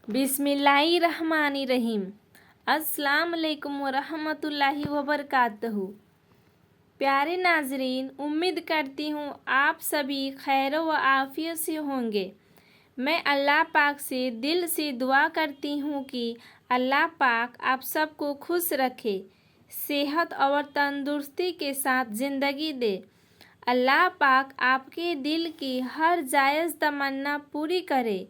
बिस्मिल्लाहिर्रहमानिर्रहीम। अस्सलाम वालेकुम वरहमतुल्लाहि वबरकातुहू। प्यारे नाजरीन, उम्मीद करती हूँ आप सभी खैर व आफियत से होंगे। मैं अल्लाह पाक से दिल से दुआ करती हूँ कि अल्लाह पाक आप सबको खुश रखे, सेहत और तंदुरुस्ती के साथ ज़िंदगी दे। अल्लाह पाक आपके दिल की हर जायज़ तमन्ना पूरी करे,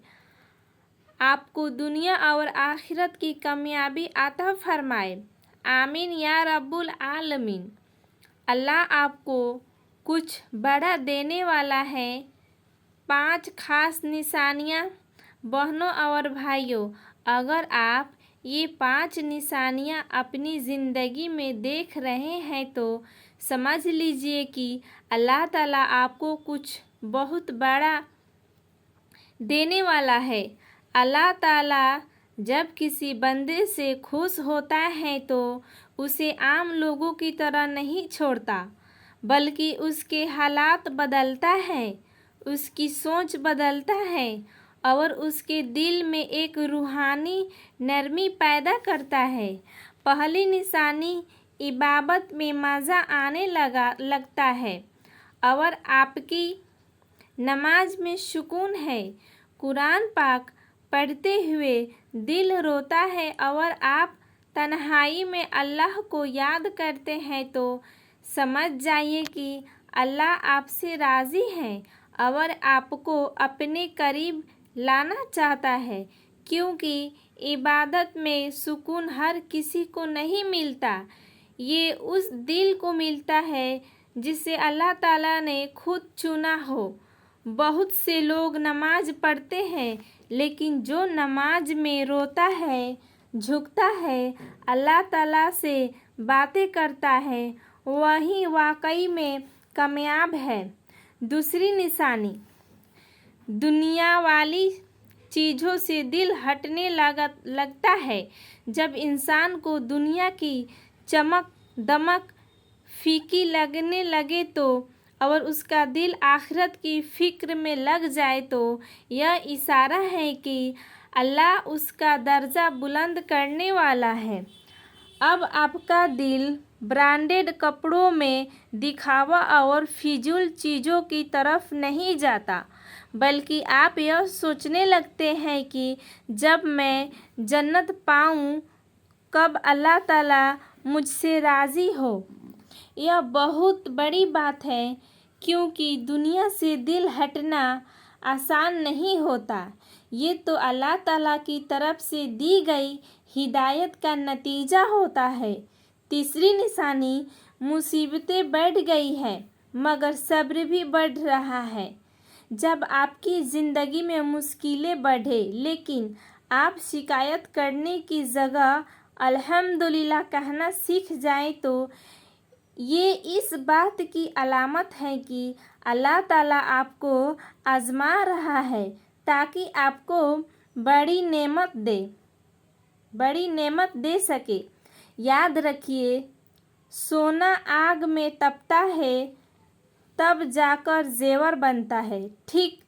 आपको दुनिया और आखिरत की कामयाबी अता फरमाए। आमीन या रब्बुल आलमीन। अल्लाह आपको कुछ बड़ा देने वाला है। 5 खास निशानियाँ। बहनों और भाइयों, अगर आप ये 5 निशानियाँ अपनी ज़िंदगी में देख रहे हैं तो समझ लीजिए कि अल्लाह ताला आपको कुछ बहुत बड़ा देने वाला है। अल्लाह ताला जब किसी बंदे से खुश होता है तो उसे आम लोगों की तरह नहीं छोड़ता, बल्कि उसके हालात बदलता है, उसकी सोच बदलता है और उसके दिल में एक रूहानी नरमी पैदा करता है। पहली निशानी, इबादत में मज़ा आने लगता है और आपकी नमाज में सुकून है। कुरान पाक पढ़ते हुए दिल रोता है और आप तन्हाई में अल्लाह को याद करते हैं तो समझ जाइए कि अल्लाह आपसे राज़ी है और आपको अपने करीब लाना चाहता है, क्योंकि इबादत में सुकून हर किसी को नहीं मिलता। ये उस दिल को मिलता है जिसे अल्लाह ताला ने खुद चुना हो। बहुत से लोग नमाज पढ़ते हैं, लेकिन जो नमाज में रोता है, झुकता है, अल्लाह ताला से बातें करता है, वही वाकई में कामयाब है। दूसरी निशानी, दुनिया वाली चीज़ों से दिल हटने लगता है। जब इंसान को दुनिया की चमक दमक फीकी लगने लगे तो और उसका दिल आखिरत की फ़िक्र में लग जाए तो यह इशारा है कि अल्लाह उसका दर्जा बुलंद करने वाला है। अब आपका दिल ब्रांडेड कपड़ों में दिखावा और फिजूल चीज़ों की तरफ नहीं जाता, बल्कि आप यह सोचने लगते हैं कि जब मैं जन्नत पाऊँ, कब अल्लाह ताला मुझसे राज़ी हो। यह बहुत बड़ी बात है, क्योंकि दुनिया से दिल हटना आसान नहीं होता। ये तो अल्लाह ताला की तरफ से दी गई हिदायत का नतीजा होता है। तीसरी निशानी, मुसीबतें बढ़ गई हैं मगर सब्र भी बढ़ रहा है। जब आपकी ज़िंदगी में मुश्किलें बढ़े लेकिन आप शिकायत करने की जगह अल्हम्दुलिल्लाह कहना सीख जाएं तो ये इस बात की अलामत है कि अल्लाह ताला आपको आज़मा रहा है ताकि आपको बड़ी नेमत दे सके। याद रखिए, सोना आग में तपता है तब जाकर जेवर बनता है। ठीक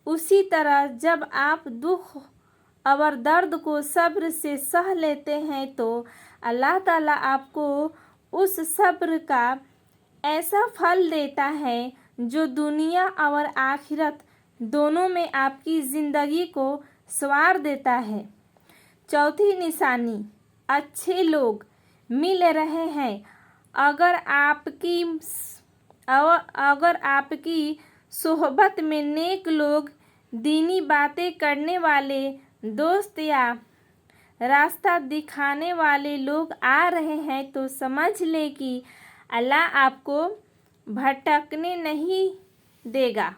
उसी तरह जब आप दुख और दर्द को सब्र से सह लेते हैं तो अल्लाह ताला आपको उस सब्र का ऐसा फल देता है जो दुनिया और आखिरत दोनों में आपकी ज़िंदगी को संवार देता है। चौथी निशानी, अच्छे लोग मिल रहे हैं। अगर आपकी सोहबत में नेक लोग, दीनी बातें करने वाले दोस्त या रास्ता दिखाने वाले लोग आ रहे हैं तो समझ ले कि अल्लाह आपको भटकने नहीं देगा।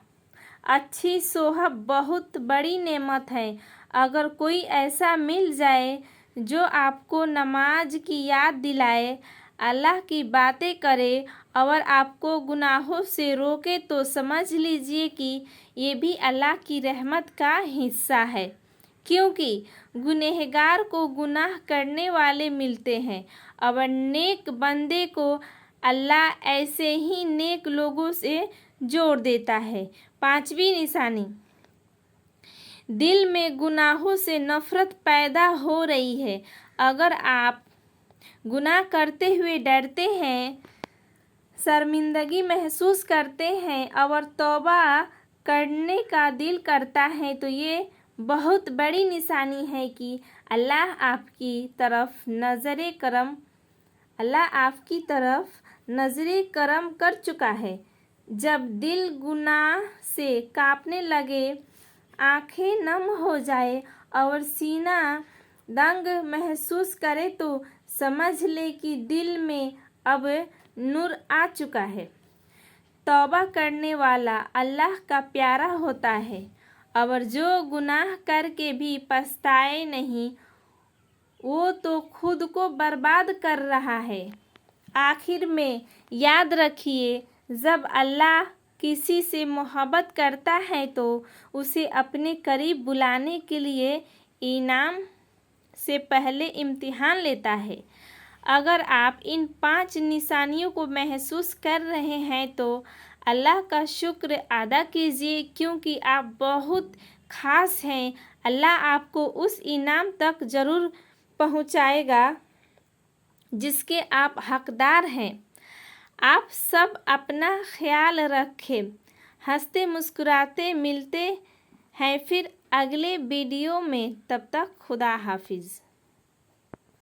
अच्छी सोहबत बहुत बड़ी नेमत है। अगर कोई ऐसा मिल जाए जो आपको नमाज की याद दिलाए, अल्लाह की बातें करे और आपको गुनाहों से रोके तो समझ लीजिए कि ये भी अल्लाह की रहमत का हिस्सा है, क्योंकि गुनहगार को गुनाह करने वाले मिलते हैं और नेक बंदे को अल्लाह ऐसे ही नेक लोगों से जोड़ देता है। पांचवी निशानी, दिल में गुनाहों से नफरत पैदा हो रही है। अगर आप गुनाह करते हुए डरते हैं, शर्मिंदगी महसूस करते हैं और तौबा करने का दिल करता है, तो ये बहुत बड़ी निशानी है कि अल्लाह आपकी तरफ नज़रे करम कर चुका है। जब दिल गुनाह से कांपने लगे, आंखें नम हो जाए और सीना दंग महसूस करे, तो समझ ले कि दिल में अब नूर आ चुका है। तौबा करने वाला अल्लाह का प्यारा होता है, और जो गुनाह करके भी पछताए नहीं, वो तो खुद को बर्बाद कर रहा है। आखिर में याद रखिए, जब अल्लाह किसी से मोहब्बत करता है तो उसे अपने करीब बुलाने के लिए इनाम से पहले इम्तिहान लेता है। अगर आप इन 5 निशानियों को महसूस कर रहे हैं तो अल्लाह का शुक्र अदा कीजिए, क्योंकि आप बहुत खास हैं। अल्लाह आपको उस इनाम तक ज़रूर पहुंचाएगा जिसके आप हकदार हैं। आप सब अपना ख्याल रखें। हंसते मुस्कुराते मिलते हैं फिर अगले वीडियो में। तब तक खुदा हाफिज़।